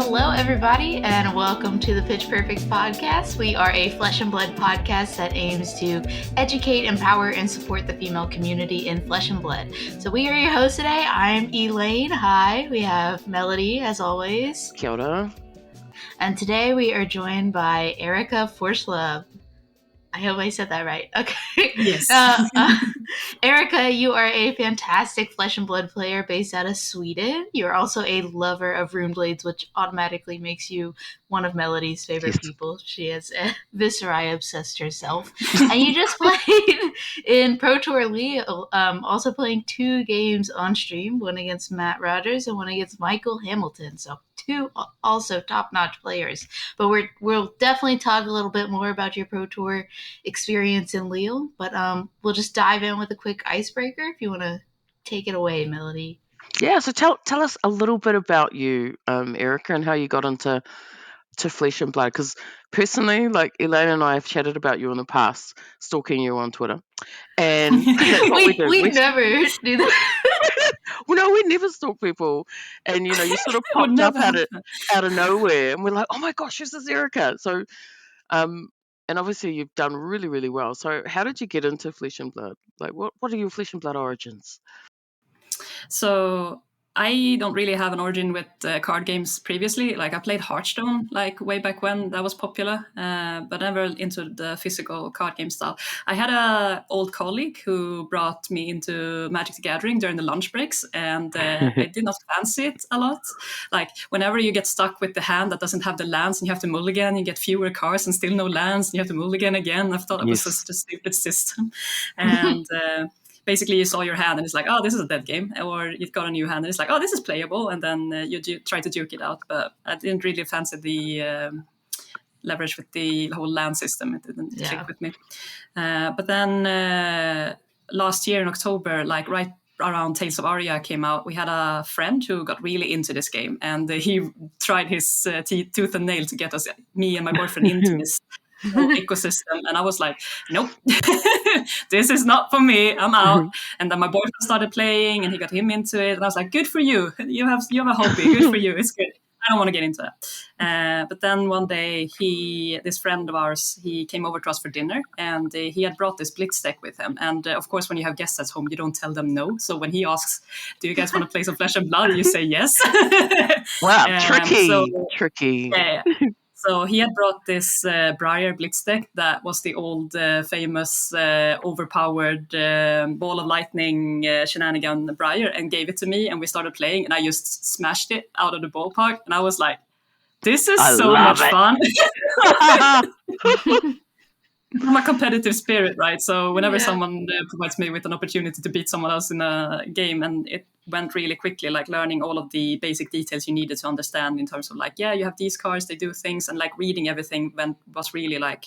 Hello, everybody, and welcome to the Pitch Perfect podcast. We are a flesh and blood podcast that aims to educate, empower, and support the female community in flesh and blood. So we are your hosts today. I'm Elaine. Hi. We have Melody, as always. Kia ora. And today we are joined by Erika Forslof. I hope I said that right. Okay. Yes. Erika, you are a fantastic flesh and blood player based out of Sweden. You're also a lover of Runeblades, which automatically makes you one of Melody's favorite people. She is a Viscerai obsessed herself. And you just played in Protour Lille, also playing 2 games on stream, one against Matt Rogers and one against Michael Hamilton. So 2 also top-notch players. But we'll definitely talk a little bit more about your Pro Tour experience in Lille. But we'll just dive in with a quick icebreaker if you want to take it away, Melody. Yeah, so tell us a little bit about you, Erika, and how you got into flesh and blood. Because personally, like Elaine and I have chatted about you in the past, stalking you on Twitter, and that's what we do. We never do that. Well, no, we never stalk people, and you sort of popped up out of nowhere, and we're like, oh my gosh, this is Erika. So, and obviously you've done really, really well. So, how did you get into flesh and blood? Like, what are your flesh and blood origins? So I don't really have an origin with card games previously. Like I played Hearthstone like way back when that was popular, but never into the physical card game style. I had an old colleague who brought me into Magic the Gathering during the lunch breaks, and I did not fancy it a lot. Like whenever you get stuck with the hand that doesn't have the lands and you have to mulligan, you get fewer cards and still no lands and you have to mulligan again. I thought it was such a stupid system. And basically, you saw your hand and it's like, oh, this is a dead game. Or you got a new hand and it's like, oh, this is playable. And then you try to duke it out. But I didn't really fancy the leverage with the whole land system. It didn't click with me. But then last year in October, like right around Tales of Aria came out, we had a friend who got really into this game. And he tried his tooth and nail to get me and my boyfriend into this ecosystem, and I was like, nope, this is not for me, I'm out. And then my boyfriend started playing and he got him into it, and I was like, good for you, you have a hobby, good for you, it's good. I don't want to get into that. But then one day this friend of ours, he came over to us for dinner, and he had brought this Blitz deck with him. And of course, when you have guests at home, you don't tell them no. So when he asks, do you guys want to play some Flesh and Blood? You say yes. Wow, tricky. Yeah. So he had brought this Briar Blitz deck that was the old famous overpowered ball of lightning shenanigan Briar, and gave it to me, and we started playing, and I just smashed it out of the ballpark, and I was like, this is so much fun. From a competitive spirit, right? So whenever someone provides me with an opportunity to beat someone else in a game, and it went really quickly, like learning all of the basic details you needed to understand in terms of like, you have these cards, they do things, and like reading everything was really like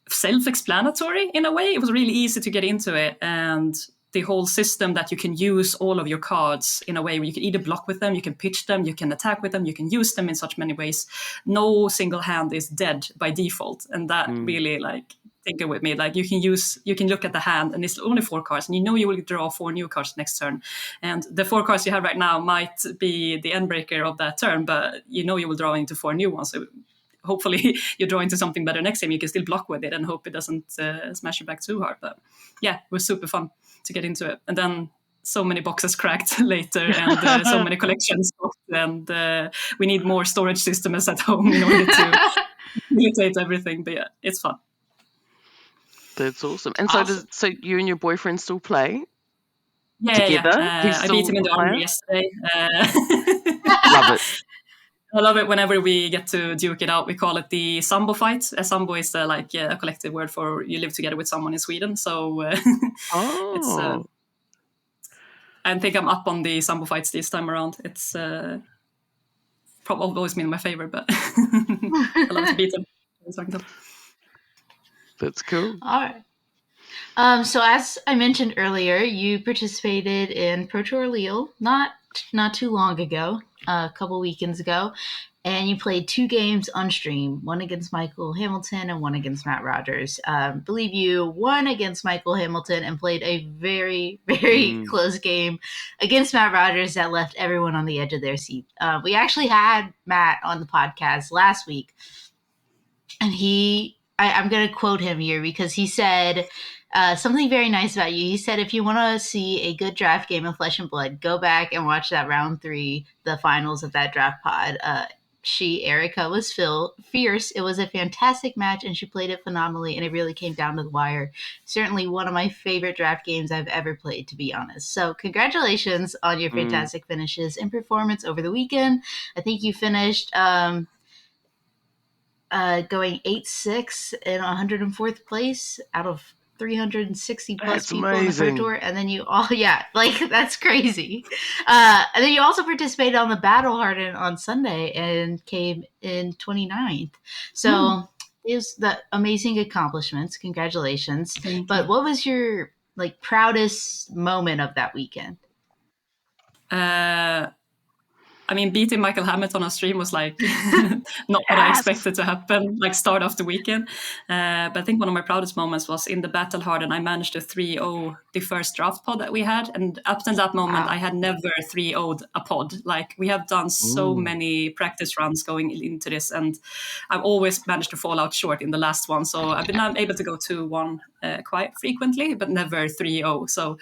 self-explanatory in a way. It was really easy to get into it, and the whole system that you can use all of your cards in a way where you can either block with them, you can pitch them, you can attack with them, you can use them in such many ways. No single hand is dead by default. And that really like thinking with me, like you can look at the hand and it's only 4 cards, and you will draw 4 new cards next turn. And the 4 cards you have right now might be the end breaker of that turn, but you will draw into 4 new ones. So hopefully you draw into something better next time. You can still block with it and hope it doesn't smash you back too hard. But yeah, it was super fun to get into it. And then so many boxes cracked later, and so many collections, and we need more storage systems at home in order to facilitate everything. But yeah, it's fun. That's awesome. And so you and your boyfriend still play together? I beat him in the army yesterday. Love it. I love it whenever we get to duke it out. We call it the Sambo fight. A Sambo is a collective word for you live together with someone in Sweden. So it's. I think I'm up on the Sambo fights this time around. It's probably always been my favorite, but I love to beat him. That's cool. All right. So as I mentioned earlier, you participated in Protour Lille, not not too long ago, a couple weekends ago, and you played 2 games on stream, one against Michael Hamilton and one against Matt Rogers. Believe you won against Michael Hamilton and played a very, very close game against Matt Rogers that left everyone on the edge of their seat. We actually had Matt on the podcast last week, and I'm going to quote him here because he said something very nice about you. He said, if you want to see a good draft game of Flesh and Blood, go back and watch that round 3, the finals of that draft pod. Erika, was fierce. It was a fantastic match, and she played it phenomenally, and it really came down to the wire. Certainly one of my favorite draft games I've ever played, to be honest. So congratulations on your fantastic finishes and performance over the weekend. I think you finished going 8-6 in 104th place out of 360 plus That's people amazing. in the Pro Tour, and then you all that's crazy. And then you also participated on the Battle Harden on Sunday and came in 29th. So it was the amazing accomplishments. Congratulations. But what was your proudest moment of that weekend? I mean, beating Michael Hamilton on stream was not what I expected to happen, start of the weekend. But I think one of my proudest moments was in the Battle Harden. I managed to 3-0 the first draft pod that we had. And up to that moment, I had never 3-0'd a pod. We have done so many practice runs going into this, and I've always managed to fall out short in the last one. So I've been able to go 2-1 quite frequently, but never 3-0. So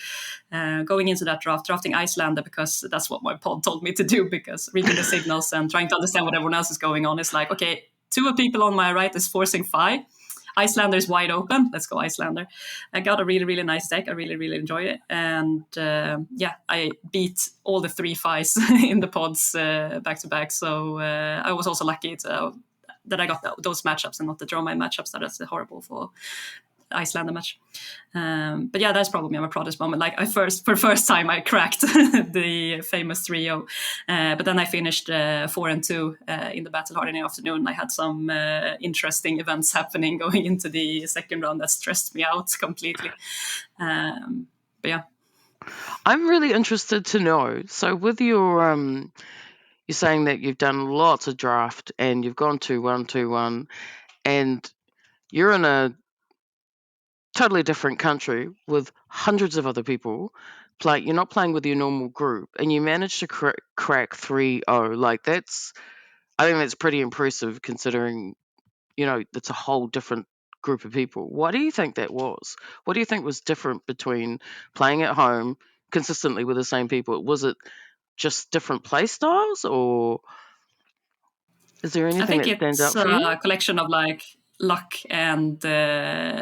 going into that drafting Icelander, because that's what my pod told me to do, because reading the signals and trying to understand what everyone else is going on is okay, 2 people on my right is forcing Phi. Icelander is wide open. Let's go Icelander. I got a really, really nice deck. I really, really enjoyed it. And I beat all the 3 Phis in the pods back to back. So I was also lucky that I got those matchups and not the draw my matchups. That is horrible for Icelander match. But yeah, that's probably my proudest moment. For first time I cracked the famous 3-0, but then I finished 4-2 in the Battle Hard in the afternoon. I had some interesting events happening going into the second round that stressed me out completely. But yeah, I'm really interested to know. So with your you're saying that you've done lots of draft and you've gone 2-1, and you're in a totally different country with hundreds of other people. You're not playing with your normal group, and you managed to crack 3-0. I think that's pretty impressive considering, it's a whole different group of people. What do you think that was? What do you think was different between playing at home consistently with the same people? Was it just different play styles, or is there I anything think that stands it's out for you? a collection of luck and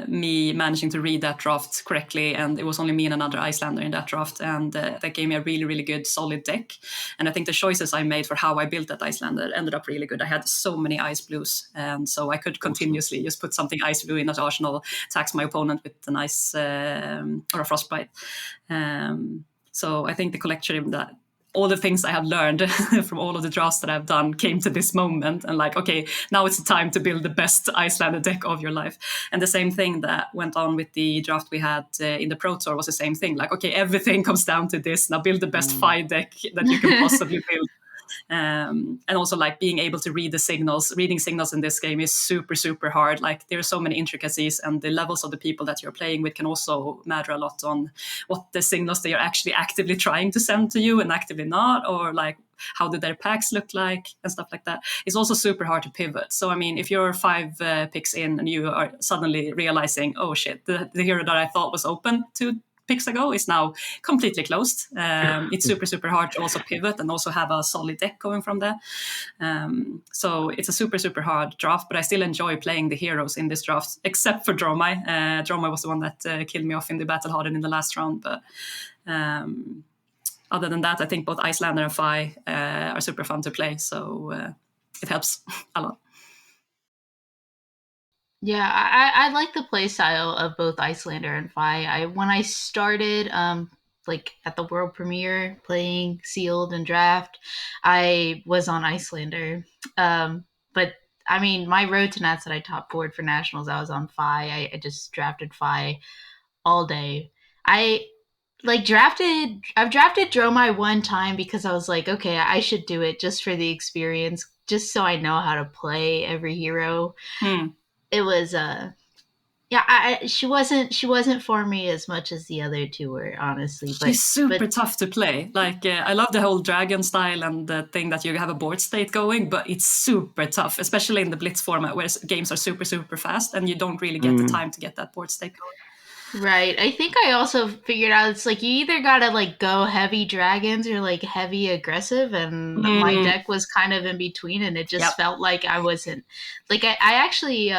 me managing to read that draft correctly. And it was only me and another Icelander in that draft, and that gave me a really, really good solid deck. And I think the choices I made for how I built that Icelander ended up really good. I had so many ice blues, and so I could continuously just put something ice blue in that arsenal, tax my opponent with an ice or a frostbite. So I think the collection that all the things I have learned from all of the drafts that I've done came to this moment, and okay, now it's the time to build the best Icelander deck of your life. And the same thing that went on with the draft we had in the Pro Tour was the same thing. Okay, everything comes down to this. Now build the best Phi deck that you can possibly build. And also being able to read the signals. Reading signals in this game is super, super hard. There are so many intricacies, and the levels of the people that you're playing with can also matter a lot on what the signals they are actually actively trying to send to you and actively not, or how do their packs look like and stuff like that. It's also super hard to pivot. So I mean, if you're 5 picks in and you are suddenly realizing, oh shit, the hero that I thought was open 2 picks ago is now completely closed. It's super, super hard to also pivot and also have a solid deck going from there. So it's a super, super hard draft, but I still enjoy playing the heroes in this draft, except for Dromai. Dromai was the one that killed me off in the Battle Harden in the last round. But other than that, I think both Icelander and Phi are super fun to play. So it helps a lot. Yeah, I like the play style of both Icelander and Phi. When I started at the world premiere playing sealed and draft, I was on Icelander. But I mean, my road to Nats that I top forward for nationals, I was on Phi. I just drafted Phi all day. I've drafted Dromai one time because I was like, okay, I should do it just for the experience, just so I know how to play every hero. Hmm. It was yeah, she wasn't for me as much as the other two were, honestly. She's super But tough to play. Like I love the whole dragon style and the thing that you have a board state going, but it's super tough, especially in the blitz format where games are super fast and you don't really get the time to get that board state going. right. I think I also figured out it's like you either gotta like go heavy dragons or like heavy aggressive, and my deck was kind of in between, and it Yep. just felt like I wasn't like I actually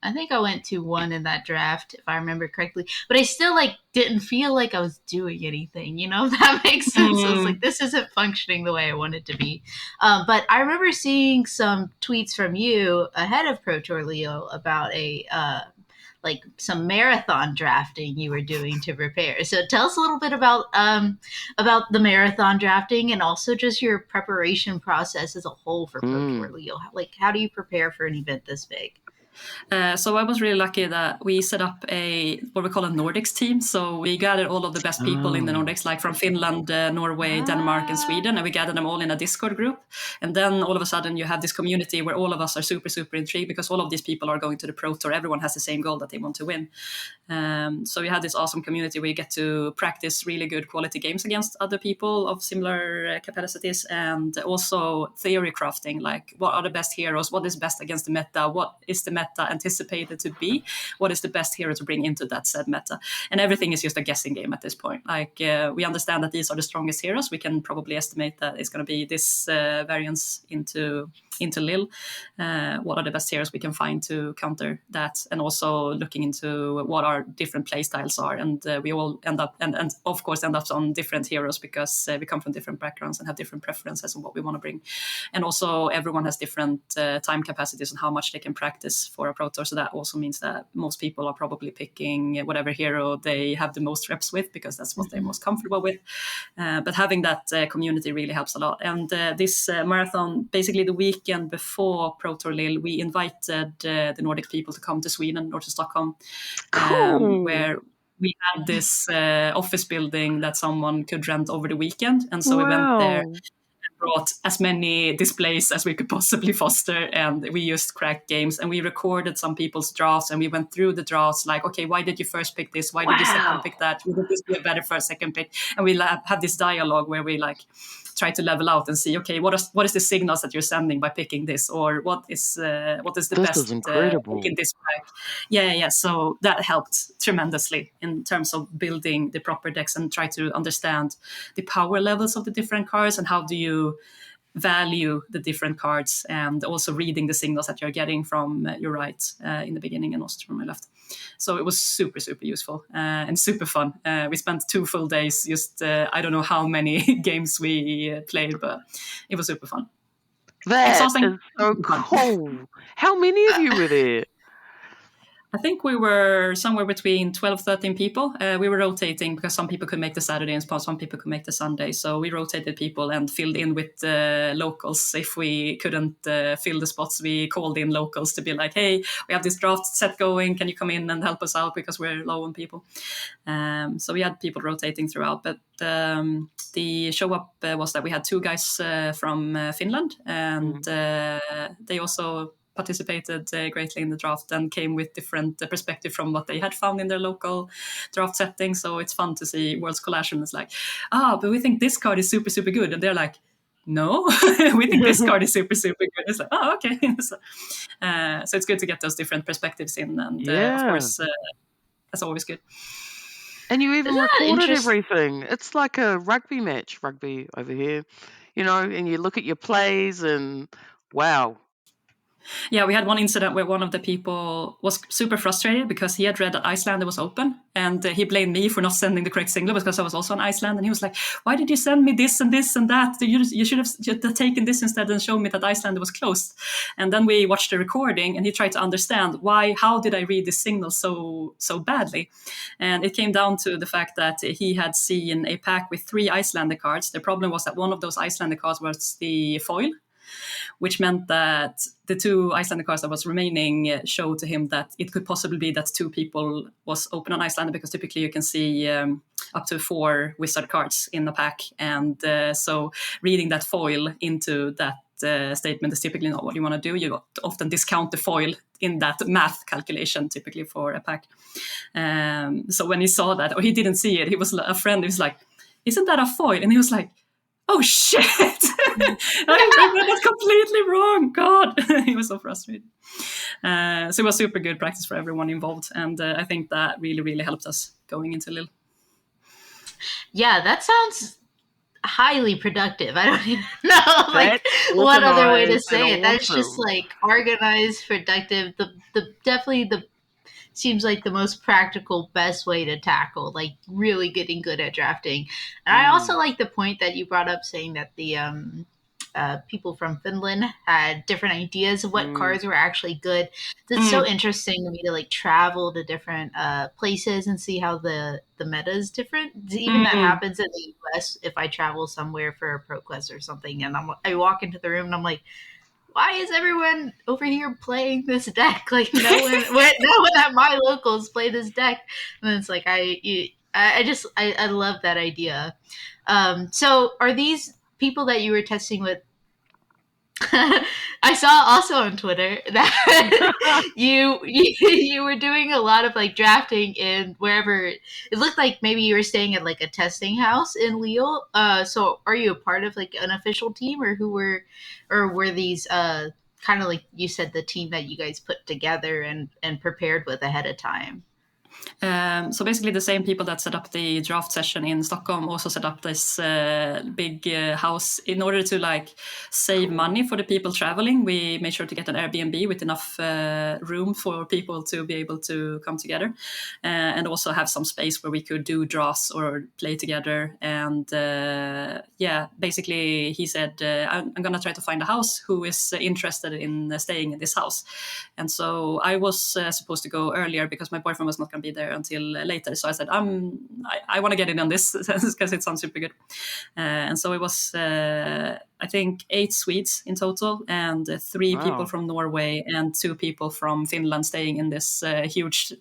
I think I went 2-1 in that draft, if I remember correctly. But I still like didn't feel like I was doing anything, you know, if that makes sense. So it's like this isn't functioning the way I want it to be. But I remember seeing some tweets from you ahead of Pro Tour Lille about a like some marathon drafting you were doing to prepare. So tell us a little bit about the marathon drafting and also just your preparation process as a whole for Pro Tour Lille. Like, how do you prepare for an event this big? So I was really lucky that we set up what we call a Nordics team. So we gathered all of the best people in the Nordics, like from Finland, Norway, Denmark, and Sweden, and we gathered them all in a Discord group. And then all of a sudden you have this community where all of us are super intrigued because all of these people are going to the Pro Tour. Everyone has the same goal that they want to win. So we had this awesome community where you get to practice really good quality games against other people of similar capacities, and also theory crafting, like what are the best heroes, what is best against the meta, what is the meta anticipated to be, what is the best hero to bring into that said meta. And everything is just a guessing game at this point. Like we understand that these are the strongest heroes. We can probably estimate that it's going to be this variance into Lille. What are the best heroes we can find to counter that, and also looking into what our different play styles are. And we all end up and of course end up on different heroes because we come from different backgrounds and have different preferences on what we want to bring. And also everyone has different time capacities and how much they can practice for a Pro Tour. So that also means that most people are probably picking whatever hero they have the most reps with because that's what they're most comfortable with. But having that community really helps a lot. And this marathon, basically the weekend before Protour Lille, we invited the Nordic people to come to Sweden or to Stockholm, where we had this office building that someone could rent over the weekend. And so we went there and brought as many displays as we could possibly foster, and we used cracked games, and we recorded some people's drafts, and we went through the drafts like, okay, why did you first pick this, why did you second pick that, would this be a better first second pick? And we have this dialogue where we like try to level out and see, okay, what is the signals that you're sending by picking this, or what is the this best is incredible. pick in this pack. Yeah. So that helped tremendously in terms of building the proper decks and try to understand the power levels of the different cards and how do you value the different cards, and also reading the signals that you're getting from your right in the beginning and also from my left. So it was super useful and super fun. We spent 2 full days just I don't know how many games we played, but it was super fun. That Exhausting. is so cool. How many of you were there? I think we were somewhere between 12, 13 people. We were rotating because some people could make the Saturday and some people could make the Sunday. So we rotated people and filled in with locals. If we couldn't fill the spots, we called in locals to be like, hey, we have this draft set going. Can you come in and help us out because we're low on people? So we had people rotating throughout. But the show up was that we had 2 guys from Finland, and they also participated greatly in the draft and came with different perspective from what they had found in their local draft setting. So it's fun to see Worlds Collage and it's like, but we think this card is super good. And they're like, no, we think this card is super good. It's like, oh, okay. So it's good to get those different perspectives in. And of course, that's always good. And you even recorded everything. It's like a rugby match, rugby over here, and you look at your plays and wow. Yeah, we had one incident where one of the people was super frustrated because he had read that Icelander was open, and he blamed me for not sending the correct signal because I was also on Iceland, and he was like, why did you send me this and this and that? You should have taken this instead and shown me that Icelander was closed. And then we watched the recording and he tried to understand how did I read this signal so badly? And it came down to the fact that he had seen a pack with 3 Icelander cards. The problem was that one of those Icelander cards was the foil. which meant that the 2 Icelandic cards that was remaining showed to him that it could possibly be that 2 people was open on Iceland, because typically you can see up to 4 wizard cards in the pack. And so reading that foil into that statement is typically not what you want to do. You often discount the foil in that math calculation, typically for a pack. So when he saw that, or he didn't see it, he was a friend. He was like, "Isn't that a foil?" And he was like, "Oh shit! I read that completely wrong. God!" He was so frustrated. So it was super good practice for everyone involved, and I think that really, really helped us going into Lille. Yeah, that sounds highly productive. I don't even know what other way to say it. That's just like organized, productive. The definitely the seems like the most practical, best way to tackle, like really getting good at drafting. And I also like the point that you brought up, saying that the people from Finland had different ideas of what cards were actually good. It's so interesting to me to like travel to different places and see how the meta is different. Even that happens in the US if I travel somewhere for a pro quest or something, and I walk into the room and I'm like, why is everyone over here playing this deck? Like no one at my locals play this deck. And it's like I love that idea. So are these people that you were testing with? I saw also on Twitter that you were doing a lot of like drafting in wherever it looked like maybe you were staying at like a testing house in Lille. So are you a part of like an official team, or were these kind of like you said, the team that you guys put together and prepared with ahead of time? So basically the same people that set up the draft session in Stockholm also set up this big house in order to like save money for the people traveling. We made sure to get an Airbnb with enough room for people to be able to come together and also have some space where we could do drafts or play together. And basically he said, I'm going to try to find a house who is interested in staying in this house. And so I was supposed to go earlier because my boyfriend was not going to be there until later. So I said, I want to get in on this because it sounds super good. And so it was, I think, 8 Swedes in total and 3 people from Norway and 2 people from Finland staying in this huge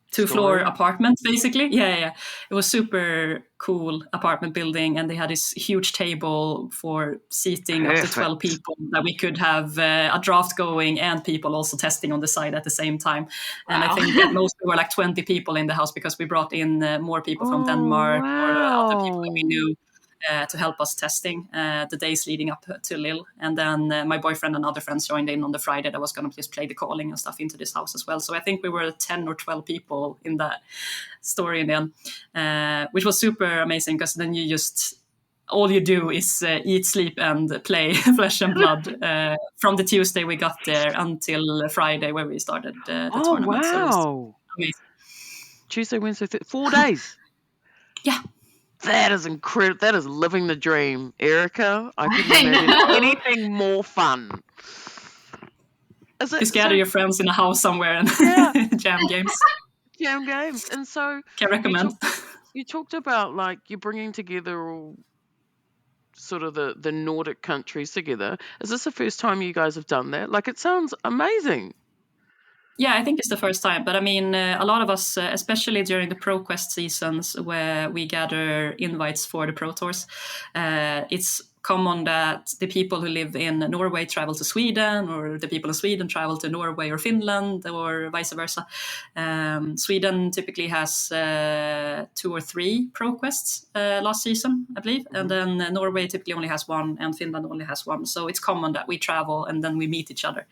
two-floor apartment, basically. Yeah. It was super cool apartment building, and they had this huge table for seating up to 12 people that we could have a draft going and people also testing on the side at the same time. And I think at most there were like 20 people in the house because we brought in more people from Denmark or other people that we knew to help us testing the days leading up to Lille. And then my boyfriend and other friends joined in on the Friday that was going to just play the calling and stuff into this house as well. So I think we were 10 or 12 people in that story in the end, which was super amazing because then all you do is eat, sleep, and play Flesh and Blood from the Tuesday we got there until Friday where we started the tournament. Wow. So it was amazing. Tuesday, Wednesday, 4 days. Yeah. That is incredible. That is living the dream, Erika. I couldn't imagine anything more fun. Just gather your friends in a house somewhere and jam games. Jam games. And so can recommend. You talked about like you're bringing together all sort of the Nordic countries together. Is this the first time you guys have done that? Like, it sounds amazing. Yeah, I think it's the first time. But I mean, a lot of us, especially during the Pro Quest seasons where we gather invites for the Pro Tours, it's common that the people who live in Norway travel to Sweden, or the people in Sweden travel to Norway or Finland, or vice versa. Sweden typically has 2 or 3 Pro Quests last season, I believe. And then Norway typically only has 1 and Finland only has 1. So it's common that we travel and then we meet each other.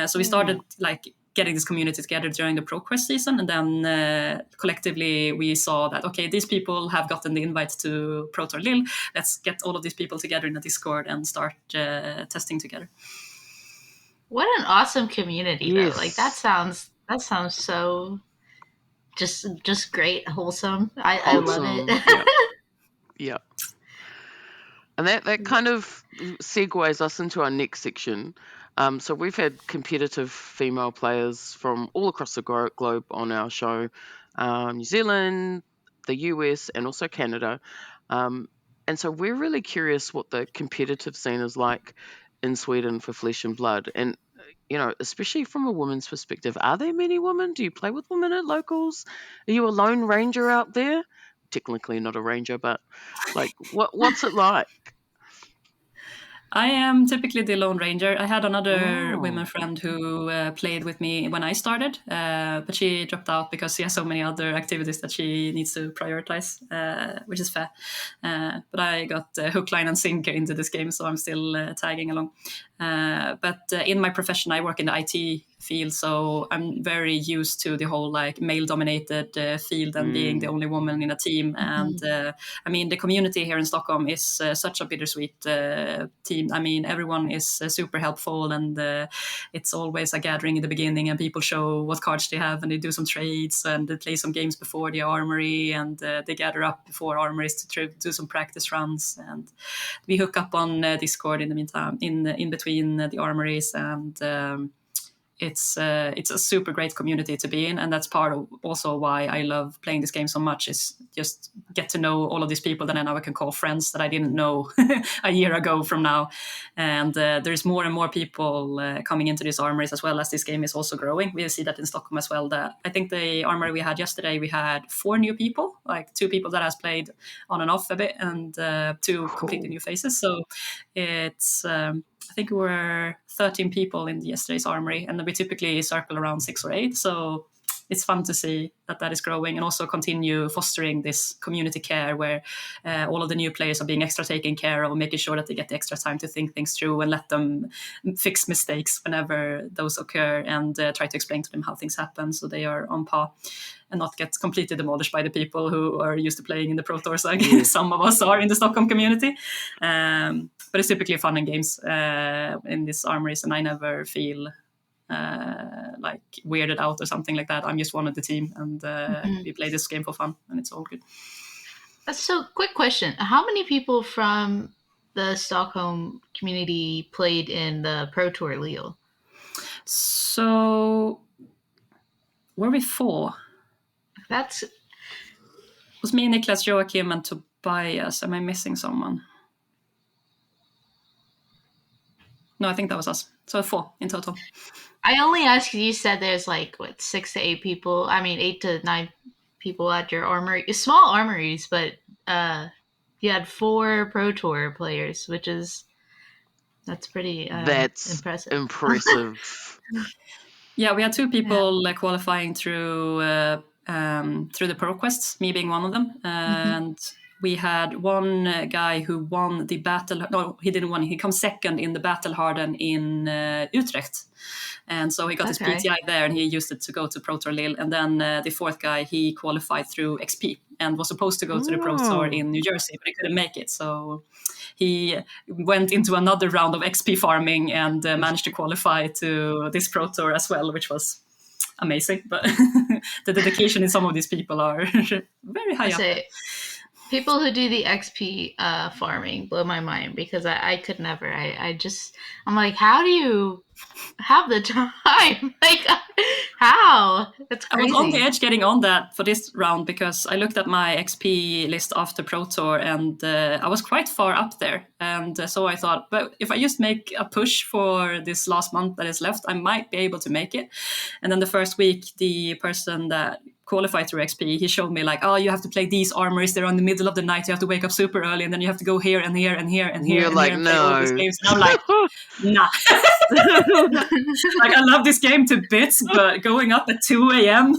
So we started getting this community together during the Pro Quest season, and then collectively we saw that, okay, these people have gotten the invite to Protour Lille. Let's get all of these people together in a Discord and start testing together. What an awesome community, though! Like that sounds so just great, wholesome. I love it. Yeah. And that kind of segues us into our next section. So we've had competitive female players from all across the globe on our show, New Zealand, the US, and also Canada. And so we're really curious what the competitive scene is like in Sweden for Flesh and Blood. And, especially from a woman's perspective, are there many women? Do you play with women at locals? Are you a lone ranger out there? Technically not a ranger, but what's it like? I am typically the Lone Ranger. I had another Oh. women friend who played with me when I started, but she dropped out because she has so many other activities that she needs to prioritize, which is fair. But I got hook, line, and sinker into this game, so I'm still tagging along. But in my profession, I work in the IT field, so I'm very used to the whole male-dominated field and being the only woman in a team. And I mean, the community here in Stockholm is such a bittersweet team. I mean, everyone is super helpful, and it's always a gathering in the beginning, and people show what cards they have, and they do some trades, and they play some games before the armory, and they gather up before armories to do some practice runs, and we hook up on Discord in the meantime, in between the armories, and it's a super great community to be in, and that's part of also why I love playing this game so much, is just get to know all of these people that I now can call friends that I didn't know a year ago from now. And there's more and more people coming into these armories, as well as this game is also growing. We see that in Stockholm as well. That I think the armory we had yesterday, we had 4 new people, like 2 people that has played on and off a bit, and 2 completely new faces. So it's I think we were 13 people in yesterday's armory, and we typically circle around 6 or 8. So it's fun to see that is growing, and also continue fostering this community care where all of the new players are being extra taken care of, making sure that they get the extra time to think things through and let them fix mistakes whenever those occur, and try to explain to them how things happen so they are on par and not get completely demolished by the people who are used to playing in the Pro Tours, like some of us are in the Stockholm community. But it's typically fun and games in these armories, and I never feel like weirded out or something like that. I'm just one of the team, and we play this game for fun, and it's all good. So, quick question: how many people from the Stockholm community played in the Protour Lille? So, were we 4? That's it was me, Niklas, Joachim, and Tobias. Am I missing someone? No, I think that was us. So 4 in total. I only asked because you said there's 6 to 8 people. I mean, 8 to 9 people at your armory. It's small armories, but you had 4 Pro Tour players, that's pretty impressive. Yeah, we had 2 people qualifying through the Pro Quests, me being one of them, and we had one guy who won the battle. No, he didn't win. He comes second in the Battle Harden in Utrecht. And so he got his PTI there, and he used it to go to Protour Lille. And then the 4th guy, he qualified through XP and was supposed to go to the Pro Tour in New Jersey, but he couldn't make it. So he went into another round of XP farming and managed to qualify to this Pro Tour as well, which was amazing. But the dedication in some of these people are very high up. People who do the XP farming blow my mind, because I could never. I'm like, how do you have the time? How? That's crazy. I was on the edge getting on that for this round, because I looked at my XP list after Pro Tour, and I was quite far up there. And so I thought, but if I just make a push for this last month that is left, I might be able to make it. And then the first week, the person that qualified through XP, he showed me you have to play these armories. They're in the middle of the night. You have to wake up super early, and then you have to go here and here and here and here and here and play all these games. And I'm like, nah. I love this game to bits, but going up at 2 a.m.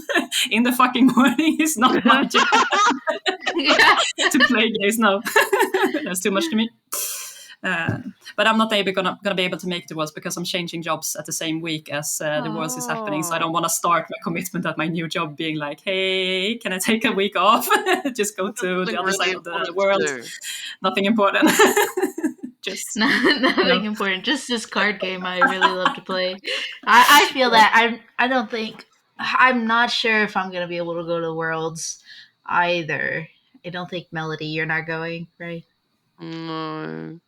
in the fucking morning is not my job. To play games now. That's too much to me. But I'm not gonna be able to make the Worlds, because I'm changing jobs at the same week as the Worlds is happening. So I don't want to start my commitment at my new job being like, hey, can I take a week off? Just go to the other side of the world. Nothing important. Just nothing important. Just this card game I really love to play. I feel that I'm not sure if I'm gonna be able to go to the Worlds either. I don't think, Melody, you're not going, right? No.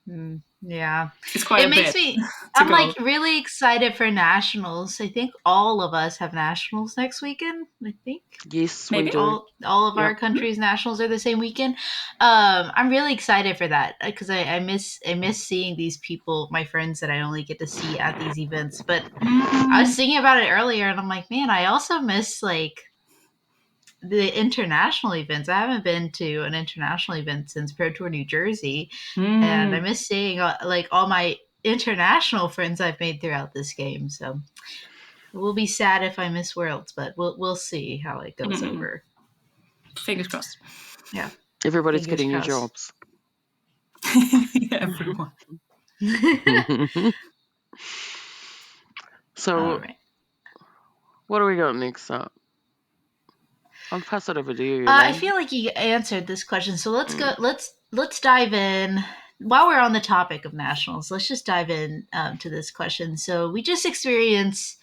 Yeah, Yeah. It's quite It a makes bit me, to I'm go. like really excited for nationals. I think all of us have nationals next weekend. I think Yes, Maybe. we do. all of Yep. our countries' nationals are the same weekend. I'm really excited for that because I miss seeing these people, my friends that I only get to see at these events. But I was thinking about it earlier, and I'm like, man, I also miss like the international events. I haven't been to an international event since Pro Tour New Jersey, and I miss seeing like all my international friends I've made throughout this game. So it will be sad if I miss Worlds, but we'll see how it goes over. Fingers crossed. Yeah, Everybody's fingers getting new crossed. jobs. Everyone. So, All right. what do we got next up? I'll pass it over to you, I Elaine. feel like you answered this question, so let's go. Let's dive in. While we're on the topic of nationals, let's just dive in to this question. So we just experienced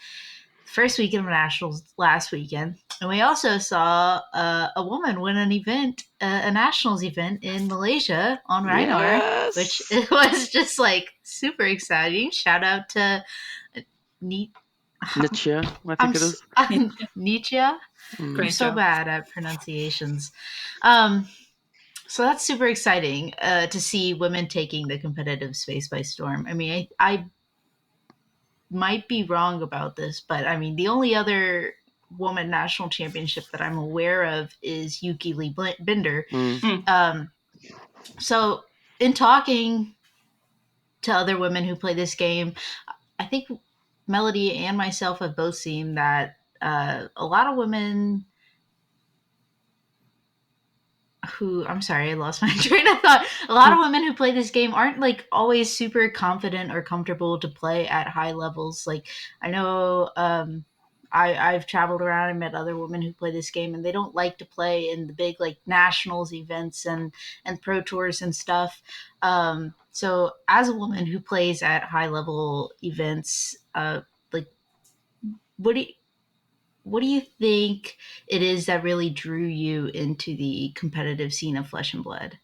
the first weekend of nationals last weekend, and we also saw a woman win an event, a nationals event in Malaysia on Rhinar, Yes. which it was just like super exciting. Shout out to Nietzsche. Nietzsche, I think it is. Nietzsche. I'm Great so job. bad at pronunciations. So that's super exciting to see women taking the competitive space by storm. I mean, I might be wrong about this, but I mean, the only other woman national championship that I'm aware of is Yuki Lee Binder. So in talking to other women who play this game, I think Melody and myself have both seen that a lot of women who, I'm sorry, I lost my train of thought. A lot of women who play this game aren't like always super confident or comfortable to play at high levels. Like I know I've traveled around and met other women who play this game, and they don't like to play in the big like nationals events and pro tours and stuff. So as a woman who plays at high level events, like what do you, what do you think it is that really drew you into the competitive scene of Flesh and Blood?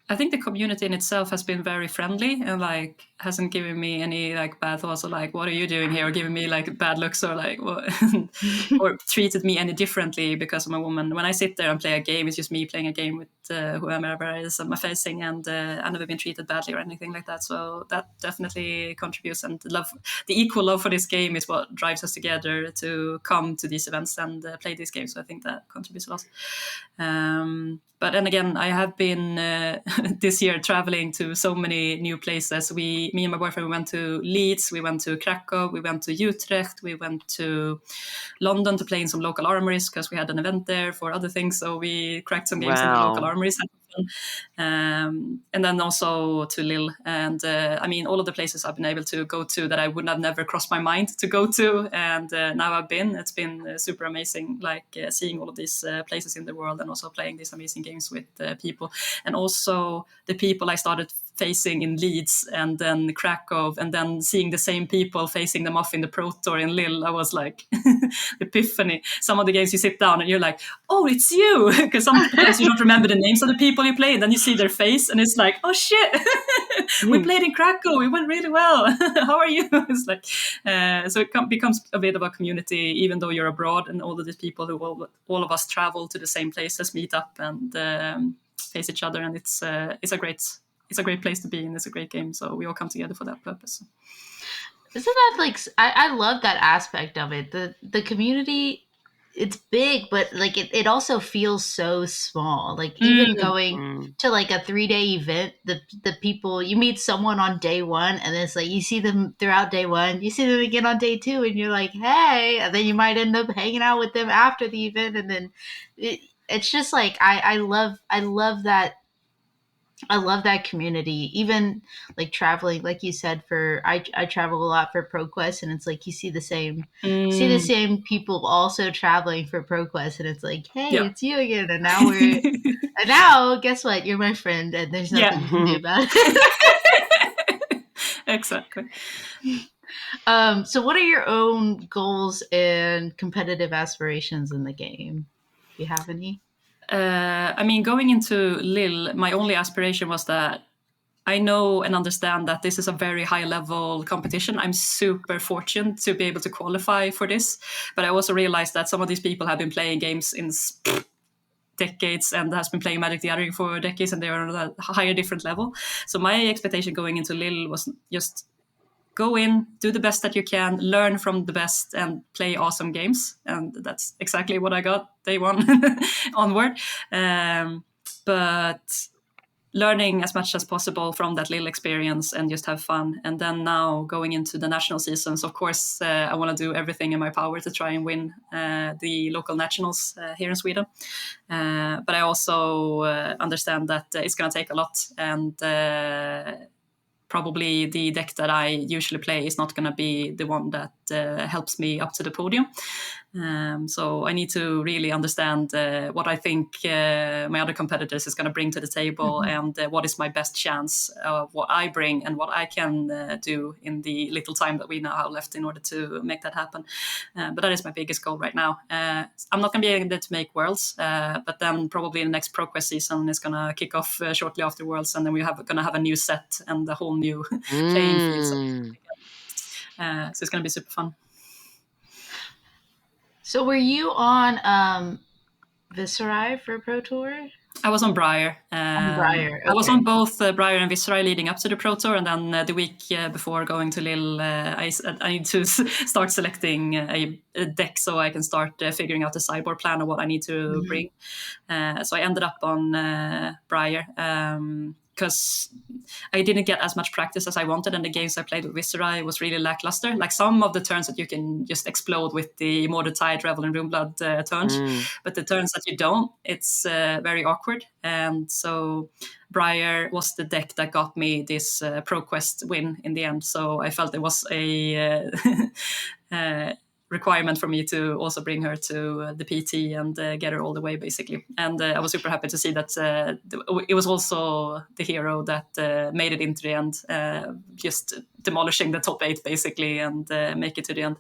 I think the community in itself has been very friendly and like hasn't given me any like bad thoughts or like what are you doing here or giving me like bad looks or like what or treated me any differently because I'm a woman. When I sit there and play a game, it's just me playing a game with whoever it is I'm facing, and I've never been treated badly or anything like that. So that definitely contributes, and the equal love for this game is what drives us together to come to these events and play these games. So I think that contributes a lot. But then again, I have been this year traveling to so many new places. Me and my boyfriend, we went to Leeds, we went to Krakow, we went to Utrecht, we went to London to play in some local armories because we had an event there for other things. So we cracked some games in the local armories. And then also to Lille. And I mean, all of the places I've been able to go to that I would have never crossed my mind to go to. And now I've been, it's been super amazing, like seeing all of these places in the world and also playing these amazing games with people. And also the people I started facing in Leeds and then Krakow, and then seeing the same people facing them off in the Pro Tour in Lille, I was like, epiphany. Some of the games you sit down and you're like, oh, it's you. Because sometimes you don't remember the names of the people you play, and then you see their face and it's like, oh shit, we played in Krakow, it went really well. How are you? It's like, so it becomes a bit of a community, even though you're abroad, and all of these people who all of us travel to the same places, meet up and face each other, and it's a great place to be in. It's a great game, so we all come together for that purpose. Isn't that like I love that aspect of it. The community, it's big, but like it also feels so small. Like even going to like a 3-day event, the people you meet someone on day one, and it's like you see them throughout day one, you see them again on day two, and you're like, hey, and then you might end up hanging out with them after the event, and then it's just like I love that. I love that community. Even like traveling, like you said, for I travel a lot for ProQuest, and it's like you see the same people also traveling for ProQuest, and it's like, hey, it's you again, and now and now guess what? You're my friend, and there's nothing you can do about it. Exactly. So, what are your own goals and competitive aspirations in the game? Do you have any? I mean, going into Lille, my only aspiration was that I know and understand that this is a very high level competition. I'm super fortunate to be able to qualify for this. But I also realized that some of these people have been playing games in decades and has been playing Magic the Gathering for decades, and they're on a higher, different level. So my expectation going into Lille was just go in, do the best that you can, learn from the best, and play awesome games. And that's exactly what I got day one onward. But learning as much as possible from that Lille experience and just have fun. And then now going into the national seasons, of course, I want to do everything in my power to try and win the local nationals here in Sweden. But I also understand that it's going to take a lot, and probably the deck that I usually play is not going to be the one that helps me up to the podium. So I need to really understand what I think my other competitors is going to bring to the table, and what is my best chance of what I bring and what I can do in the little time that we now have left in order to make that happen. But that is my biggest goal right now. I'm not going to be able to make Worlds, but then probably the next ProQuest season is going to kick off shortly after Worlds, and then we're going to have a new set and a whole new playing field. So it's going to be super fun. So were you on Viserai for Pro Tour? I was on Briar. Briar. Okay. I was on both Briar and Viserai leading up to the Pro Tour, and then the week before going to Lille, I need to start selecting a deck so I can start figuring out the sideboard plan of what I need to bring. So I ended up on Briar. Because I didn't get as much practice as I wanted, and the games I played with Viserai was really lackluster. Like some of the turns that you can just explode with the More the Tide, Revel, and Runeblood turns, but the turns that you don't, it's very awkward. And so Briar was the deck that got me this ProQuest win in the end. So I felt it was a requirement for me to also bring her to the PT and get her all the way, basically. And I was super happy to see that it was also the hero that made it into the end, just demolishing the top 8 basically, and make it to the end.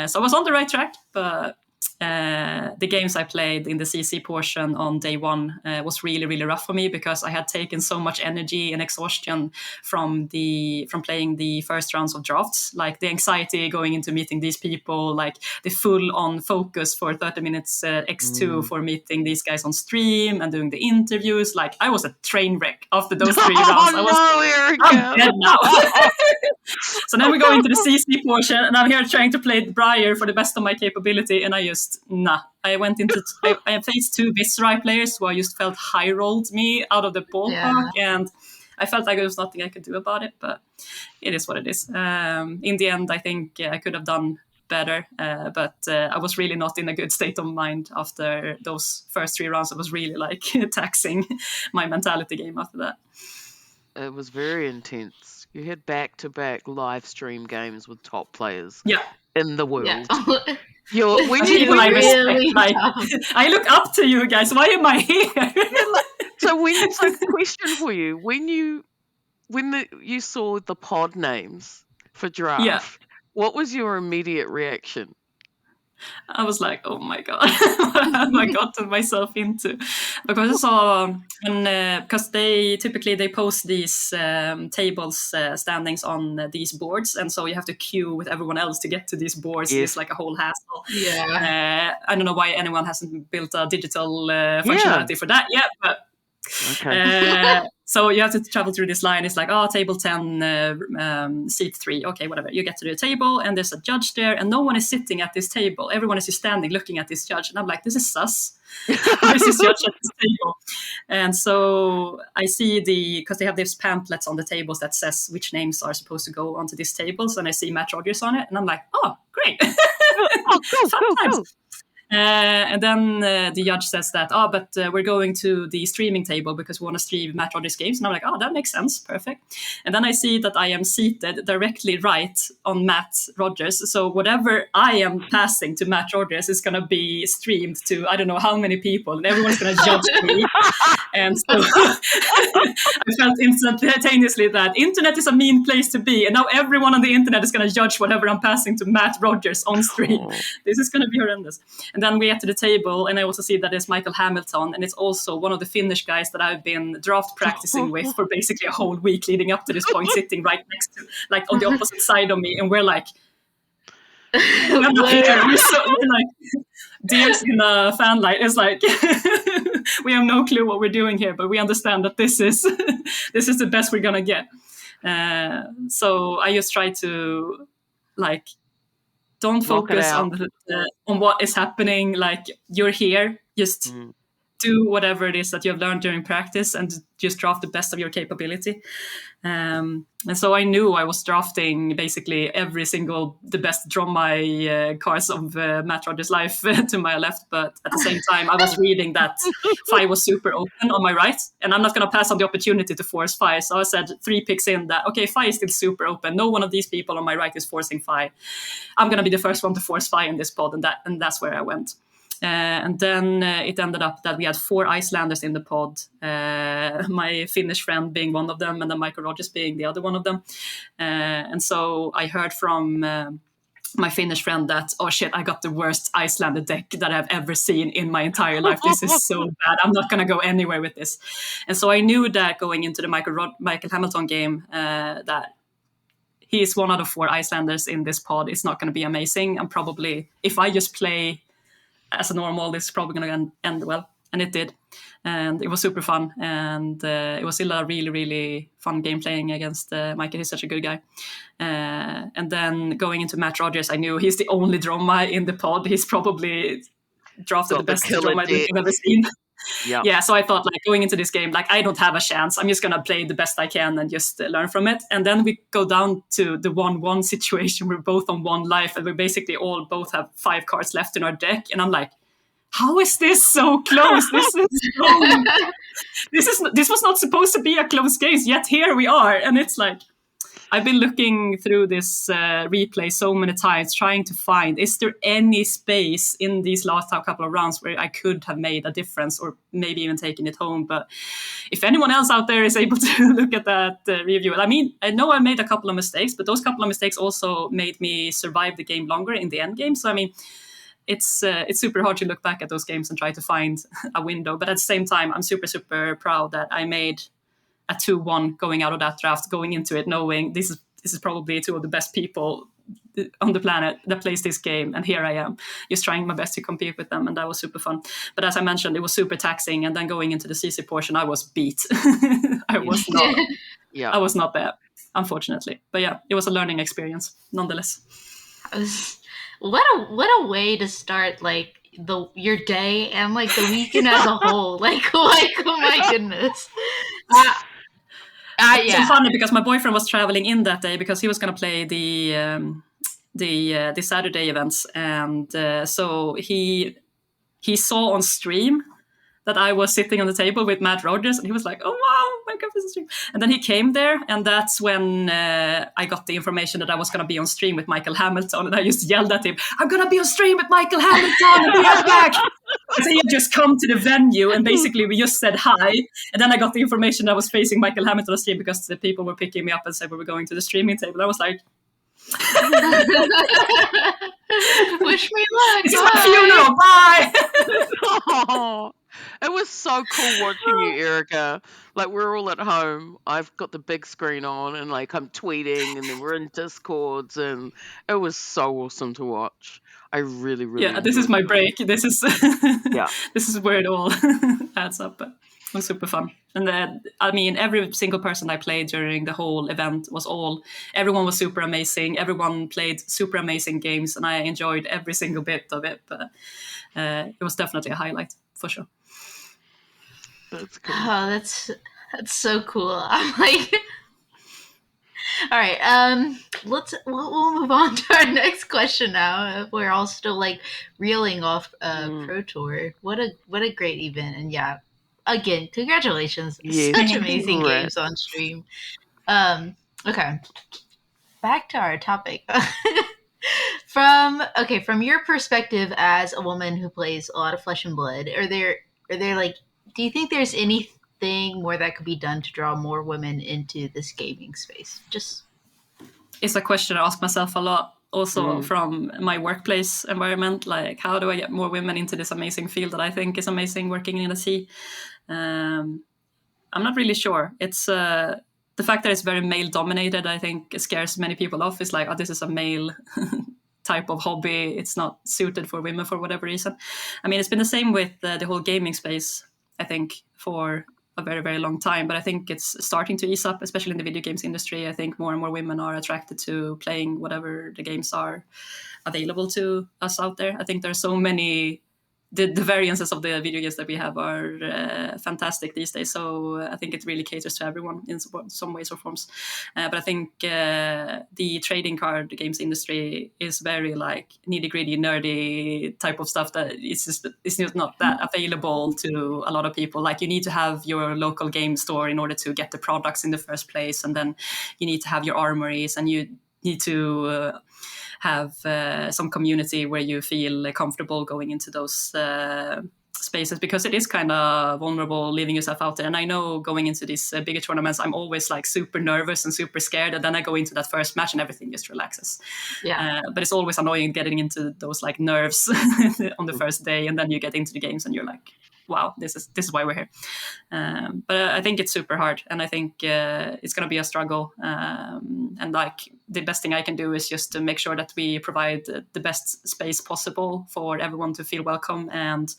So I was on the right track, but the games I played in the CC portion on day one was really, really rough for me, because I had taken so much energy and exhaustion from playing the first rounds of drafts, like the anxiety going into meeting these people, like the full-on focus for 30 minutes X2 for meeting these guys on stream and doing the interviews. Like I was a train wreck after those 3 rounds. I'm dead now. So then we go into the CC portion, and I'm here trying to play Briar for the best of my capability, and I went into I faced 2 Viserai players who I just felt high rolled me out of the ballpark, and I felt like there was nothing I could do about it, but it is what it is. In the end, I think I could have done better, but I was really not in a good state of mind after those first 3 rounds. I was really like taxing my mentality game after that. It was very intense. You had back-to-back live stream games with top players in the world. Yeah. I look up to you guys. Why am I here? So question for you: when you saw the pod names for draft, what was your immediate reaction? I was like, oh my God, what have I gotten myself into? Because I saw, because they typically post these tables standings on these boards, and so you have to queue with everyone else to get to these boards. Yes. It's like a whole hassle. Yeah. I don't know why anyone hasn't built a digital functionality for that yet, but. Okay. So you have to travel through this line. It's like, table 10, seat 3. Okay, whatever. You get to the table, and there's a judge there, and no one is sitting at this table. Everyone is just standing looking at this judge. And I'm like, this is sus. Why is this judge at this table? And so I see because they have these pamphlets on the tables that says which names are supposed to go onto these tables. And I see Matt Rogers on it. And I'm like, oh, great. Cool. And then the judge says that, but we're going to the streaming table because we want to stream Matt Rogers' games. And I'm like, that makes sense. Perfect. And then I see that I am seated directly right on Matt Rogers. So whatever I am passing to Matt Rogers is going to be streamed to I don't know how many people. And everyone's going to judge me. And so I felt instantaneously that internet is a mean place to be. And now everyone on the internet is going to judge whatever I'm passing to Matt Rogers on stream. This is going to be horrendous. And then we get to the table, and I also see that it's Michael Hamilton, and it's also one of the Finnish guys that I've been draft practicing with for basically a whole week leading up to this point, sitting right next to, like on the opposite side of me. And we're like, we're like deers in a fan light. It's like we have no clue what we're doing here, but we understand that this is the best we're gonna get. So I just try to like don't focus on what is happening. Like, you're here, just do whatever it is that you have learned during practice and just draft the best of your capability. And so I knew I was drafting basically the best draw my cards of Matt Rogers' life to my left, but at the same time I was reading that Fi was super open on my right, and I'm not going to pass on the opportunity to force Fi. So I said 3 picks in that, okay, Fi is still super open. No one of these people on my right is forcing Fi. I'm going to be the first one to force Fi in this pod, and that's where I went. And then it ended up that we had 4 Icelanders in the pod, my Finnish friend being one of them, and then Michael Rogers being the other one of them. And so I heard from my Finnish friend that, oh shit, I got the worst Icelander deck that I've ever seen in my entire life. This is so bad. I'm not going to go anywhere with this. And so I knew that going into the Michael Hamilton game, that he is one out of 4 Icelanders in this pod. It's not going to be amazing. And probably if I just play as a normal, this is probably going to end well. And it did. And it was super fun. And it was still a really, really fun game playing against Michael. He's such a good guy. And then going into Matt Rogers, I knew he's the only Dromai in the pod. He's probably drafted the best Dromai deck I've ever seen. Yeah, so I thought, like, going into this game, like, I don't have a chance. I'm just going to play the best I can and just learn from it. And then we go down to the 1-1 situation. We're both on 1 life, and we basically both have 5 cards left in our deck. And I'm like, how is this so close? This was not supposed to be a close game, yet here we are. And it's like, I've been looking through this replay so many times, trying to find, is there any space in these last couple of rounds where I could have made a difference, or maybe even taken it home? But if anyone else out there is able to look at that review, I mean, I know I made a couple of mistakes, but those couple of mistakes also made me survive the game longer in the end game. So, I mean, it's super hard to look back at those games and try to find a window. But at the same time, I'm super, super proud that I made a 2-1 going out of that draft, going into it knowing this is probably 2 of the best people on the planet that plays this game, and here I am just trying my best to compete with them, and that was super fun. But as I mentioned, it was super taxing, and then going into the CC portion, I was beat. I was not there, unfortunately. But yeah, it was a learning experience nonetheless. What a way to start, like, your day and like the weekend as a whole. Like oh my goodness. It's so funny because my boyfriend was traveling in that day because he was going to play the Saturday events, and so he saw on stream that I was sitting on the table with Matt Rogers, and he was like, "Oh wow, my God, this is stream!" And then he came there, and that's when I got the information that I was going to be on stream with Michael Hamilton, and I just yelled at him, "I'm going to be on stream with Michael Hamilton, and he's back!" So he had just come to the venue, and basically we just said hi, and then I got the information that I was facing Michael Hamilton on stream because the people were picking me up and said we were going to the streaming table. I was like, wish me luck. It's my funeral. Bye. Oh, it was so cool watching you, Erika. Like, we're all at home. I've got the big screen on, and like I'm tweeting, and then we're in Discords, and it was so awesome to watch. I really, really. This is my break. This is yeah. This is where it all adds up. But it was super fun. And then, I mean, every single person I played during the whole event everyone was super amazing. Everyone played super amazing games, and I enjoyed every single bit of it. But it was definitely a highlight for sure. That's cool. Oh, that's so cool. I'm like, all right. We'll move on to our next question now. We're all still like reeling off Pro Tour. What a great event, and yeah. Again, congratulations. Yeah. Such amazing games on stream. Okay. Back to our topic. From your perspective as a woman who plays a lot of Flesh and Blood, are there like, do you think there's any anything more that could be done to draw more women into this gaming space? Just It's a question I ask myself a lot, also from my workplace environment. Like, how do I get more women into this amazing field that I think is amazing, working in the sea? I'm not really sure. It's the fact that it's very male dominated, I think, scares many people off. It's like, oh, this is a male type of hobby. It's not suited for women for whatever reason. I mean, it's been the same with the whole gaming space, I think, for a very, very long time. But I think it's starting to ease up, especially in the video games industry. I think more and more women are attracted to playing whatever the games are available to us out there. I think there are so many. The variances of the video games that we have are fantastic these days. So I think it really caters to everyone in some ways or forms. But I think the trading card games industry is very like nitty gritty, nerdy type of stuff that it's not that available to a lot of people. Like, you need to have your local game store in order to get the products in the first place. And then you need to have your armories, and you need to have some community where you feel comfortable going into those spaces, because it is kind of vulnerable leaving yourself out there. And I know going into these bigger tournaments, I'm always like super nervous and super scared, and then I go into that first match and everything just relaxes. But it's always annoying getting into those like nerves on the first day, and then you get into the games and you're like, wow, this is why we're here. But I think it's super hard, and I think it's going to be a struggle. And like, the best thing I can do is just to make sure that we provide the best space possible for everyone to feel welcome, and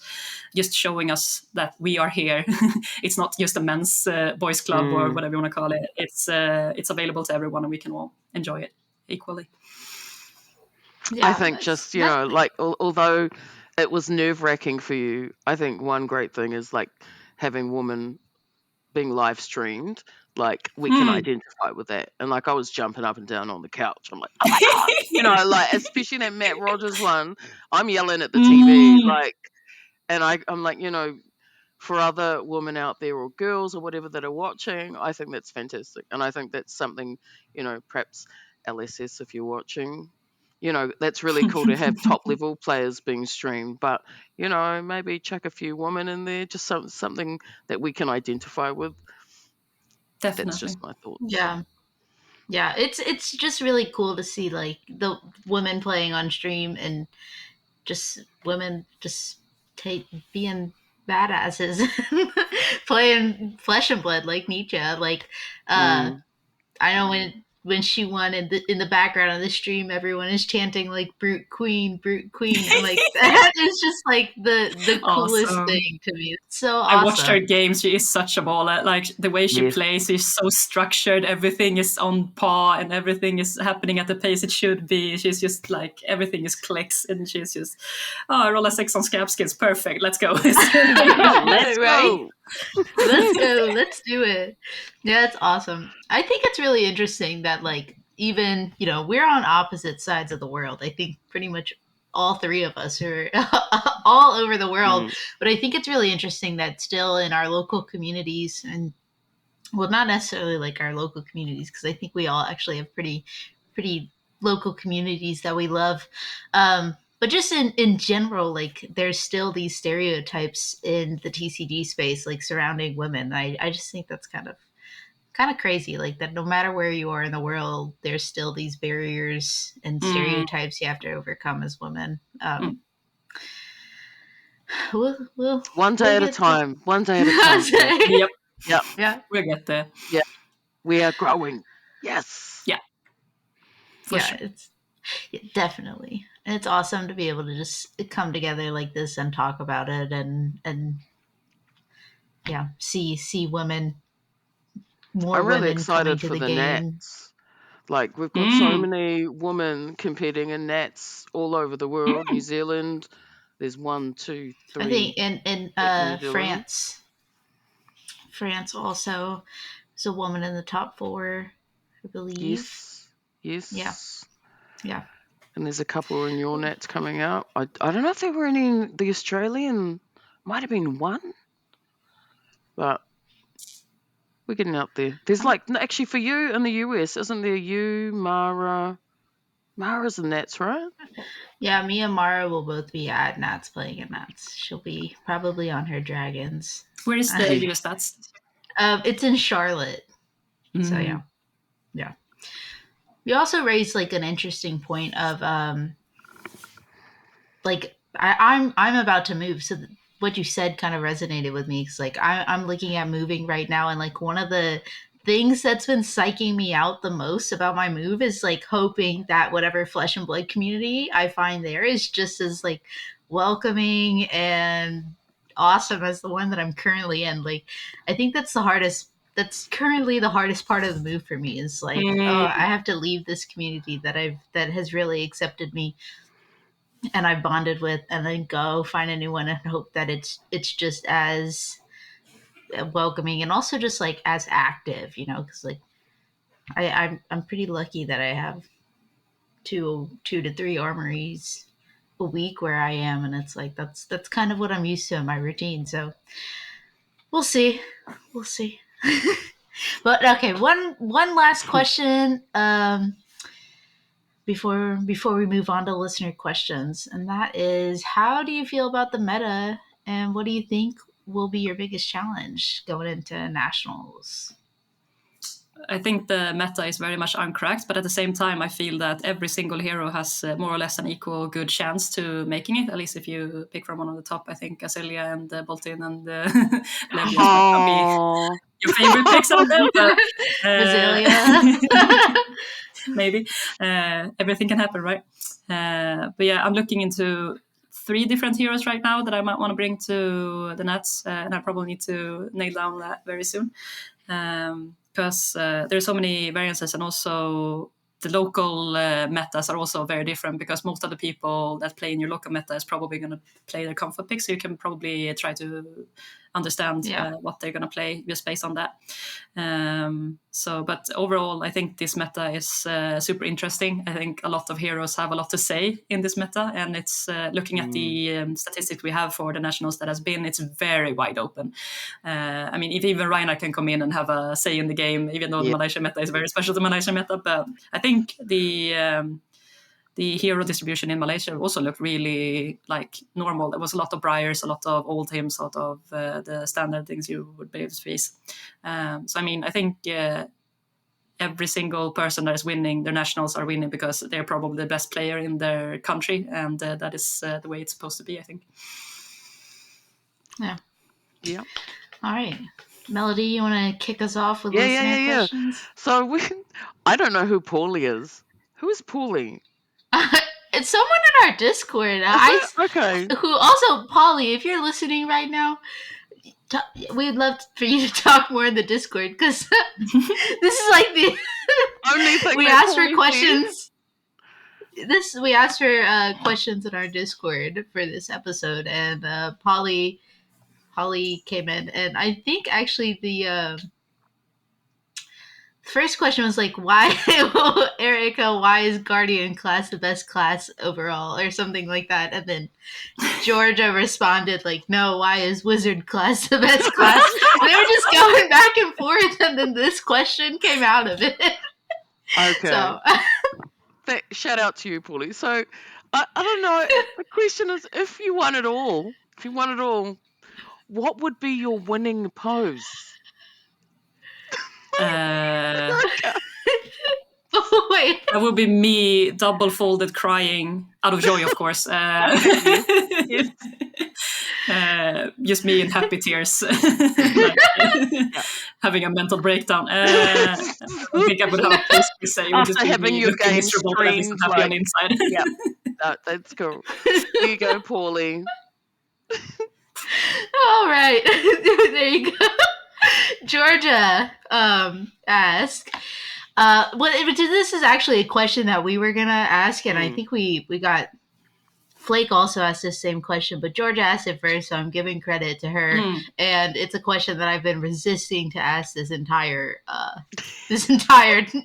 just showing us that we are here. It's not just a men's boys club or whatever you want to call it. It's available to everyone, and we can all enjoy it equally. Yeah, I think just, like, although it was nerve-wracking for you, I think one great thing is like having women being live streamed. Like, we can identify with that. And like, I was jumping up and down on the couch. I'm like, oh my God, like, especially that Matt Rogers one, I'm yelling at the TV, like, and I'm like, for other women out there, or girls or whatever, that are watching, I think that's fantastic. And I think that's something, perhaps LSS, if you're watching, that's really cool to have top level players being streamed, but maybe chuck a few women in there, just something that we can identify with. Definitely. That's just my thoughts. Yeah, it's just really cool to see like the women playing on stream, and just women just being badasses, playing flesh and blood like Nietzsche. Like, I know when she won in the background of the stream, everyone is chanting like "Brute Queen, Brute Queen." I'm like, that is just like the coolest Awesome. thing to me. It's so awesome. I watched her games. She is such a baller. Like, the way she plays is so structured. Everything is on par, and everything is happening at the pace it should be. She's just like, everything just clicks, and she's just, I roll a 6 on scab skills. Perfect. Let's go. Let's go. Let's go. Let's do it. Yeah, that's awesome. I think it's really interesting that, like, even, we're on opposite sides of the world. I think pretty much all three of us are all over the world. But I think it's really interesting that still in our local communities, and, well, not necessarily like our local communities, because I think we all actually have pretty local communities that we love. But just in general, like, there's still these stereotypes in the TCG space, like, surrounding women. I just think that's kind of crazy, like, that no matter where you are in the world, there's still these barriers and stereotypes you have to overcome as women. We'll one day at a time. One day at a time. Yep. Yeah. We'll get there. Yeah. We are growing. Yes. Yeah. For sure. It's definitely. And it's awesome to be able to just come together like this and talk about it, and see women. I'm really excited for the Nats. Like, we've got so many women competing in Nats all over the world. New Zealand, there's 1, 2, 3. I think in France also, there's a woman in the top 4, I believe. Yes. Yeah. And there's a couple in your Nats coming out. I don't know if there were any in the Australian. Might have been one. But we're getting out there. There's actually for you in the US, isn't there you, Mara? Mara's in Nats, right? Yeah, me and Mara will both be at Nats, playing at Nats. She'll be probably on her dragons. Where is the US Nats? It's in Charlotte. So yeah. You also raised like an interesting point of like I'm about to move, so what you said kind of resonated with me because like I'm looking at moving right now, and like one of the things that's been psyching me out the most about my move is like hoping that whatever flesh and blood community I find there is just as like welcoming and awesome as the one that I'm currently in. Like I think that's currently the hardest part of the move for me is like, oh, I have to leave this community that has really accepted me and I bonded with, and then go find a new one and hope that it's just as welcoming and also just like as active, because like I'm pretty lucky that I have two to three armories a week where I am, and it's like that's kind of what I'm used to in my routine. So we'll see, we'll see. But okay, one last question. Before we move on to listener questions, and that is, how do you feel about the meta, and what do you think will be your biggest challenge going into nationals? I think the meta is very much uncracked, but at the same time, I feel that every single hero has more or less an equal good chance to making it. At least if you pick from one of the top, I think Azelia and Boltin and Levias might be your favorite picks out there. But, maybe everything can happen, right? But yeah, I'm looking into 3 different heroes right now that I might want to bring to the Nats, and I probably need to nail down that very soon. Because there's so many variances, and also the local metas are also very different, because most of the people that play in your local meta is probably going to play their comfort pick, so you can probably try to understand what they're going to play just based on that. But overall, I think this meta is super interesting. I think a lot of heroes have a lot to say in this meta, and it's looking at the statistics we have for the nationals that has been, it's very wide open. I mean, if even Reiner can come in and have a say in the game, even though the Malaysia meta is very special to Malaysia meta, but I think the hero distribution in Malaysia also looked really like normal. There was a lot of Briars, a lot of old hymns, a lot of the standard things you would be able to face. So I mean, I think every single person that is winning their nationals are winning because they're probably the best player in their country, and that is the way it's supposed to be, I think. Yeah. All right. Melody, you want to kick us off with listener questions? So I don't know who Paulie is. Who is Paulie? It's someone in our Discord. Okay. Who also, Polly, if you're listening right now, we'd love for you to talk more in the Discord, because this is like the only thing we asked for questions. We asked for questions in our Discord for this episode, and Holly came in, and I think actually the first question was like, why, Erika, why is Guardian class the best class overall, or something like that, and then Georgia responded like, no, why is Wizard class the best class? And they were just going back and forth, and then this question came out of it. Okay. So shout out to you, Paulie. So I don't know. The question is, if you won it all, what would be your winning pose? Wait. That would be me double folded crying out of joy, of course. Yes. Just me in happy tears, having a mental breakdown. I don't think I would have a post to say. It would just be having your game streamed, happy on the inside. Yeah, that's cool. Here you go, Paulie. All right, there you go. Georgia asked. This is actually a question that we were gonna ask, and I think we got. Flake also asked the same question, but Georgia asked it first, so I'm giving credit to her. And it's a question that I've been resisting to ask this entire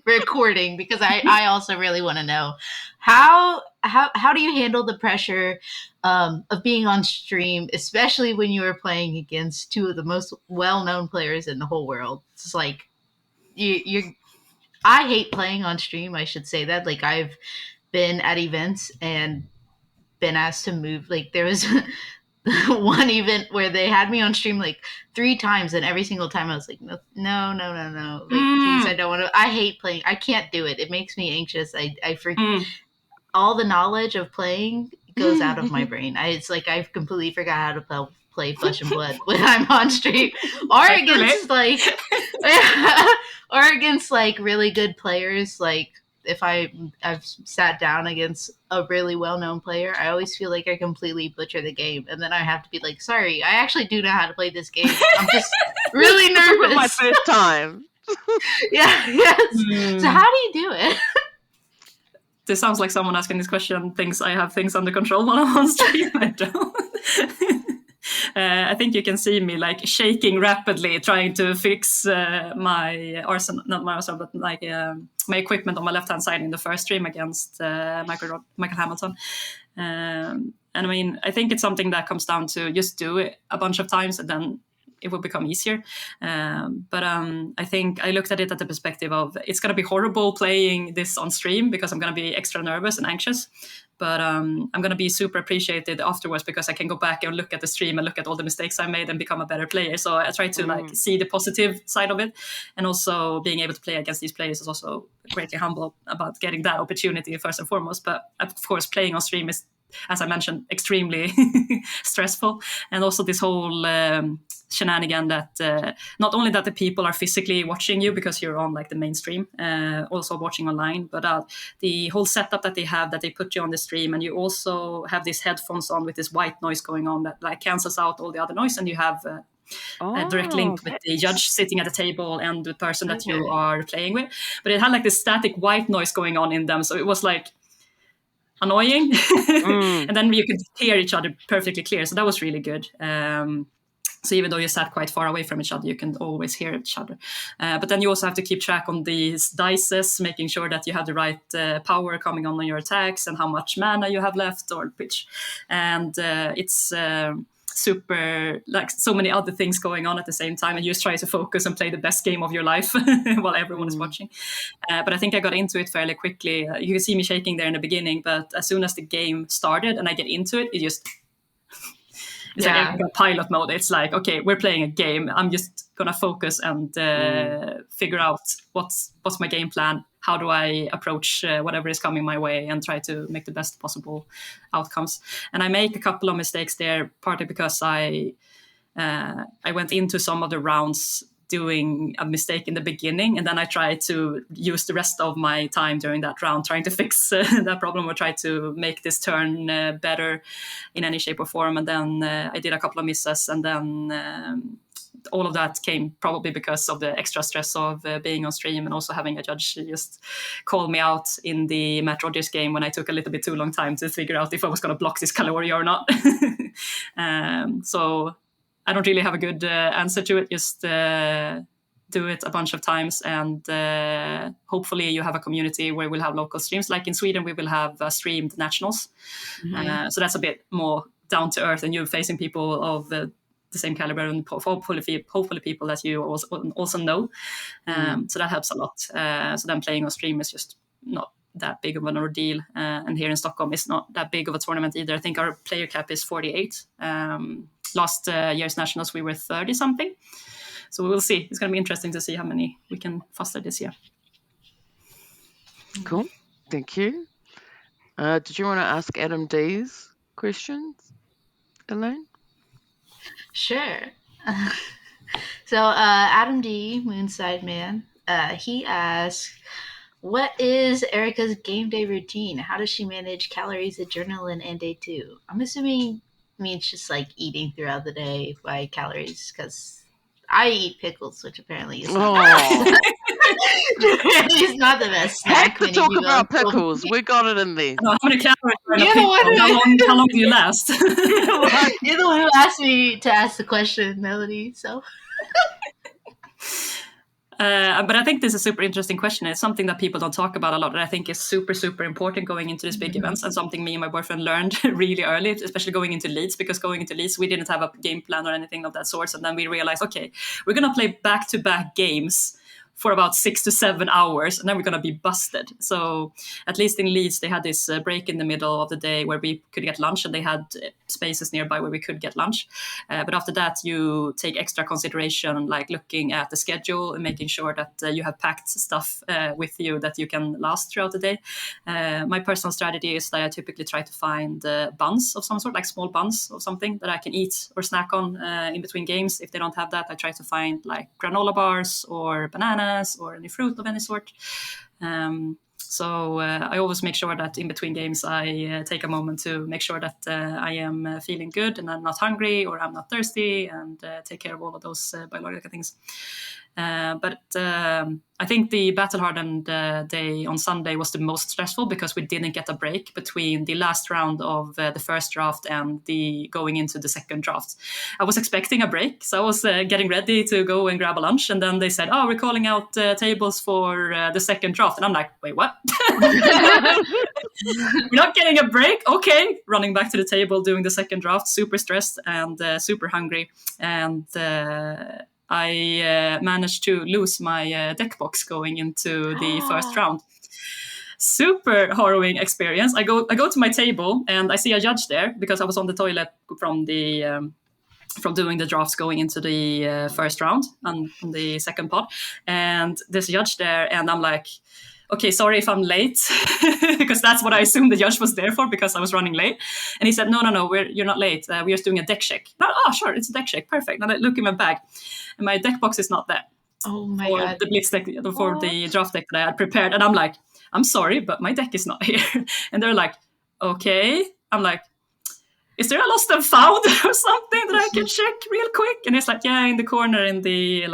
recording, because I also really want to know how do you handle the pressure of being on stream, especially when you are playing against two of the most well-known players in the whole world. It's like I hate playing on stream. I should say that. Like, I've been at events and been asked to move. Like, there was one event where they had me on stream like 3 times, and every single time I was like, no. Like, please, I don't want to. I hate playing. I can't do it. It makes me anxious. I forget all the knowledge of playing goes out of my brain. It's like I've completely forgot how to play Flesh and Blood when I'm on stream, or against like, or against like really good players. Like if I've sat down against a really well-known player, I always feel like I completely butcher the game, and then I have to be like, sorry, I actually do know how to play this game. I'm just really nervous. My first time. Yes. So how do you do it? This sounds like someone asking this question thinks I have things under control while I'm on stream. I don't. I think you can see me like shaking rapidly, trying to fix my arsenal, not my arsenal, but like my equipment on my left-hand side in the first stream against Michael Hamilton. And I mean, I think it's something that comes down to just do it a bunch of times and then it will become easier. But I think I looked at it at the perspective of it's going to be horrible playing this on stream because I'm going to be extra nervous and anxious. But I'm going to be super appreciated afterwards because I can go back and look at the stream and look at all the mistakes I made and become a better player. So I try to like see the positive side of it. And also being able to play against these players is also greatly humble about getting that opportunity first and foremost. But of course, playing on stream is, as I mentioned, extremely stressful. And also this whole shenanigan that not only that the people are physically watching you because you're on like the mainstream, also watching online, but the whole setup that they have, that they put you on the stream, and you also have these headphones on with this white noise going on that like cancels out all the other noise, and you have a direct link with the judge sitting at the table and the person that you are playing with. But it had like this static white noise going on in them, so it was like annoying. And then you could hear each other perfectly clear, so that was really good. So even though you sat quite far away from each other, you can always hear each other. But then you also have to keep track on these dices, making sure that you have the right power coming on your attacks and how much mana you have left or which. And it's super, like so many other things going on at the same time, and you just try to focus and play the best game of your life while everyone is watching. But I think I got into it fairly quickly. You can see me shaking there in the beginning, but as soon as the game started and I get into it, it just... It's like a pilot mode. It's like, okay, we're playing a game. I'm just gonna focus and figure out what's my game plan. How do I approach whatever is coming my way and try to make the best possible outcomes. And I make a couple of mistakes there, partly because I went into some of the rounds doing a mistake in the beginning, and then I try to use the rest of my time during that round trying to fix that problem or try to make this turn better in any shape or form. And then I did a couple of misses, and then all of that came probably because of the extra stress of being on stream and also having a judge just call me out in the Matt Rogers game when I took a little bit too long time to figure out if I was going to block this Calori or not. So I don't really have a good answer to it. Just do it a bunch of times, and hopefully you have a community where we'll have local streams. Like in Sweden, we will have streamed nationals. So that's a bit more down to earth, and you're facing people of the same caliber, and hopefully people that you also know. So that helps a lot. So then playing on stream is just not that big of an ordeal. And here in Stockholm, it's not that big of a tournament either. I think our player cap is 48. Last year's nationals, we were 30 something. So we will see. It's going to be interesting to see how many we can foster this year. Cool. Thank you. Did you want to ask Adam D's questions, Elaine? Sure. So Adam D, Moonside Man, he asked, what is Erika's game day routine? How does she manage calories, adrenaline, and day 2? I'm assuming means just like eating throughout the day by calories, because I eat pickles, which apparently is not it's not the best snack. Have to talk about pickles. We got it in there. How many calories are in a pickle? How long do you last? You're the one who asked me to ask the question, Melody. So. But I think this is a super interesting question. It's something that people don't talk about a lot, and I think is super, super important going into these big events, and something me and my boyfriend learned really early, especially going into Leeds, because going into Leeds, we didn't have a game plan or anything of that sort. And then we realized, okay, we're going to play back-to-back games for about 6 to 7 hours, and then we're going to be busted. So at least in Leeds, they had this break in the middle of the day where we could get lunch, and they had spaces nearby where we could get lunch. But after that, you take extra consideration, like looking at the schedule and making sure that you have packed stuff with you that you can last throughout the day. My personal strategy is that I typically try to find buns of some sort, like small buns of something that I can eat or snack on in between games. If they don't have that, I try to find like granola bars or bananas or any fruit of any sort. So I always make sure that in between games I take a moment to make sure that I am feeling good and I'm not hungry or I'm not thirsty, and take care of all of those biological things. But I think the battle-hardened day on Sunday was the most stressful because we didn't get a break between the last round of the first draft and the going into the second draft. I was expecting a break, so I was getting ready to go and grab a lunch, and then they said, "Oh, we're calling out tables for the second draft," and I'm like, "Wait, what?" We're not getting a break? Okay, running back to the table, doing the second draft, super stressed and super hungry, and I managed to lose my deck box going into the first round. Super harrowing experience. I go to my table and I see a judge there because I was on the toilet from doing the drafts going into the first round on the second pod. And there's a judge there, and I'm like, okay, sorry if I'm late, because that's what I assumed the judge was there for, because I was running late. And he said, no, you're not late. We're just doing a deck check. Oh, sure, it's a deck check. Perfect. And I look in my bag, and my deck box is not there. Oh my God. The Blitz deck, for the draft deck that I had prepared. And I'm like, I'm sorry, but my deck is not here. And they're like, okay. I'm like, is there a lost and found or something that I can check real quick? And it's like, yeah, in the corner in the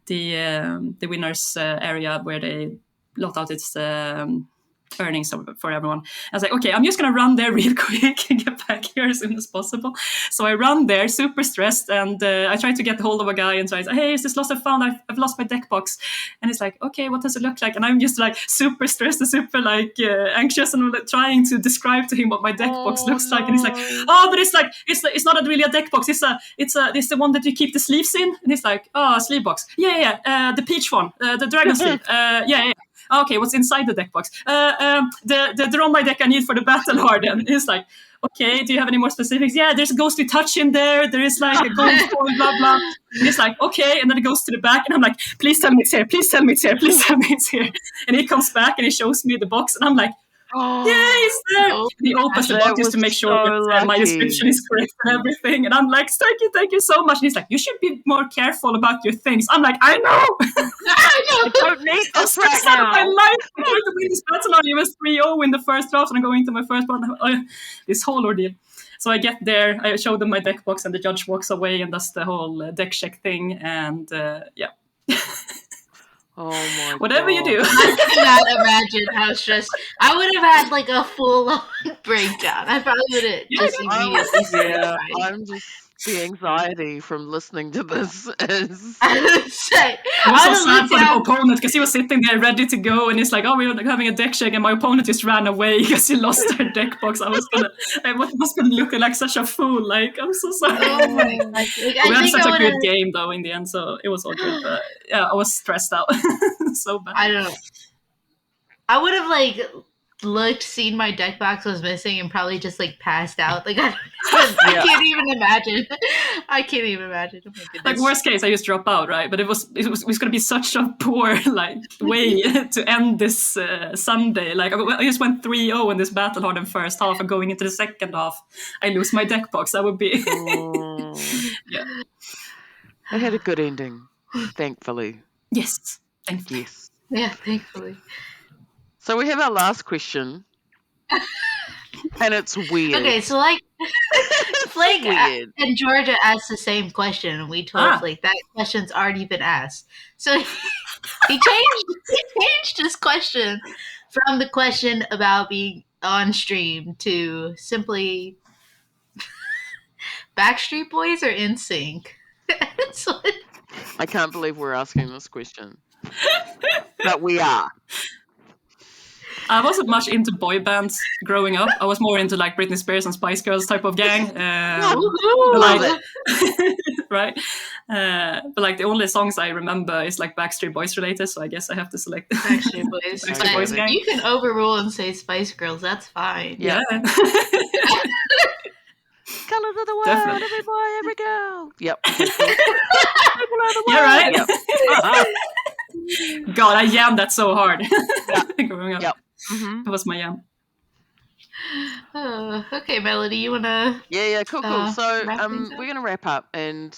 the winners area where they lot out its earnings for everyone. I was like, okay, I'm just gonna run there real quick and get back here as soon as possible. So I run there, super stressed, and I try to get hold of a guy and try to say, hey, is this lost and found? I've lost my deck box. And it's like, okay, what does it look like? And I'm just like super stressed and super like anxious, and I'm like, trying to describe to him what my deck box looks like. And he's like, oh, but it's like it's not really a deck box. It's the one that you keep the sleeves in. And it's like, oh, a sleeve box. Yeah, the peach one, the dragon sleeve. Yeah. Okay, what's inside the deck box? The draw my deck I need for the battle harden. It's like, okay, do you have any more specifics? Yeah, there's a ghostly touch in there. There is like a gold foil, blah, blah. And it's like, okay. And then it goes to the back, and I'm like, please tell me it's here. Please tell me it's here. Please tell me it's here. And he comes back and he shows me the box, and I'm like, yeah, it's there. And he opens the box just to make sure that my description is correct and everything. And I'm like, thank you so much. And he's like, you should be more careful about your things. I'm like, I know. I don't need this right now. My life. I'm going to win this battle. It was 3-0 in the first draft, and I'm going to my first one. This whole ordeal. So I get there, I show them my deck box, and the judge walks away and does the whole deck check thing. And yeah. Oh my Whatever God. you do. I cannot imagine how stressed. I would have had like a full-on breakdown. I probably would have just immediately started crying. I'm just the anxiety from listening to this is. I would say, I was so sad for the opponent because he was sitting there ready to go, and it's like, oh, we were having a deck check, and my opponent just ran away because he lost their deck box. I was gonna look like such a fool. Like, I'm so sorry. Oh my God. Like, we had such a good game though in the end, so it was all good. But yeah, I was stressed out so bad. I don't know. I would have like looked, seen my deck box was missing, and probably just like passed out. Like I can't even imagine. I can't even imagine. Oh my goodness. Like worst case, I just drop out, right? But it was going to be such a poor like way to end this Sunday. Like I just went 3-0 in this battle hardened first half, and going into the second half, I lose my deck box. That would be yeah. It had a good ending, thankfully. Yes, thankfully. Yes. Yeah, thankfully. So we have our last question, and it's weird. Okay, so like Flake weird. and Georgia asked the same question, and we told Flake that question's already been asked. So he changed his question from the question about being on stream to simply Backstreet Boys or NSYNC. So, I can't believe we're asking this question, but we are. I wasn't much into boy bands growing up. I was more into like Britney Spears and Spice Girls type of gang. Love it. Right? But like the only songs I remember is like Backstreet Boys related, so I guess I have to select Backstreet Boys. Backstreet Boys gang. You can overrule and say Spice Girls. That's fine. Yeah. Colors of the world, Definitely. every boy, every girl. Yep. Okay, cool. People of the Yeah, world. right. Yep. God, I jammed that so hard. Growing up. Yep. Mm-hmm. That was my jam. Okay, Melody, you wanna? Yeah, cool. So wrap things up? we're gonna wrap up, and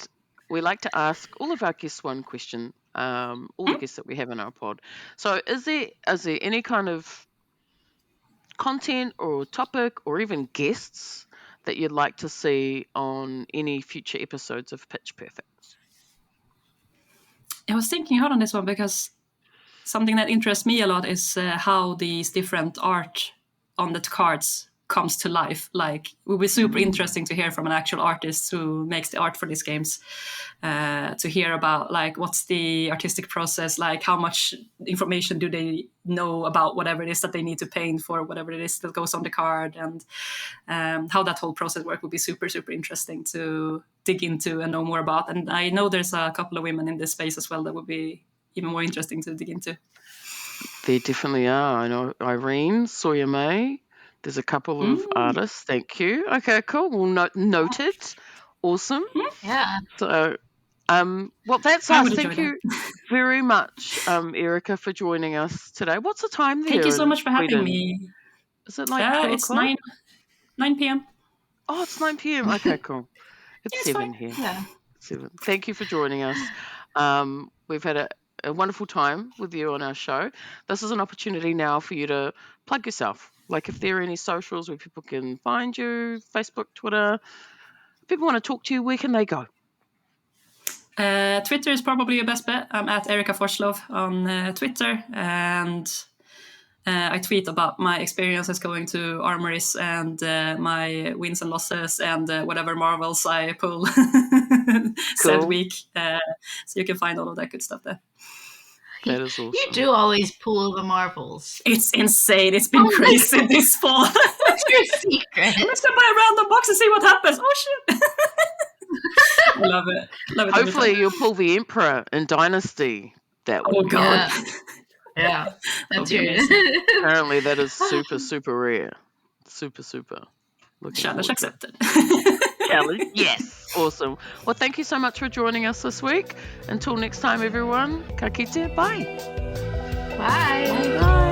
we like to ask all of our guests one question. All the guests that we have in our pod. So is there any kind of content or topic or even guests that you'd like to see on any future episodes of Pitch Perfect? I was thinking hard on this one because something that interests me a lot is how these different art on the cards comes to life. Like, it would be super interesting to hear from an actual artist who makes the art for these games, to hear about like what's the artistic process, like how much information do they know about whatever it is that they need to paint for whatever it is that goes on the card, and how that whole process work would be super, super interesting to dig into and know more about. And I know there's a couple of women in this space as well that would be even more interesting to dig into. There definitely are. I know Irene, Sawyer May. There's a couple of artists. Thank you. Okay, cool. Well, noted. Awesome. Yeah. So, well, that's I us. would Thank enjoy you very much, Erika, for joining us today. What's the time there? Thank you so in much for having Sweden? me. Is it like 2 It's o'clock? 9 p.m. Oh, it's 9 p.m. Okay, cool. It's It's 7 fine. here. Yeah. 7. Thank you for joining us. We've had a wonderful time with you on our show. This is an opportunity now for you to plug yourself. Like, if there are any socials where people can find you, Facebook, Twitter, if people want to talk to you, where can they go? Twitter is probably your best bet. I'm at Erika Forslof on Twitter, and I tweet about my experiences going to armories and my wins and losses and whatever marvels I pull said Cool. week. So you can find all of that good stuff there. That is awesome. You do always pull the marbles. It's insane. It's been crazy this fall. What's your secret? Let's go buy a random box and see what happens. Oh shit! I love it. Love it. Hopefully you'll pull the Emperor in Dynasty. That would Oh be god. Yeah. That's your. Apparently that is super, super rare. Super, super. Challenge accepted. Challenge. Yes. Awesome. Well, thank you so much for joining us this week. Until next time, everyone. Ka kite. Bye. Bye. Bye.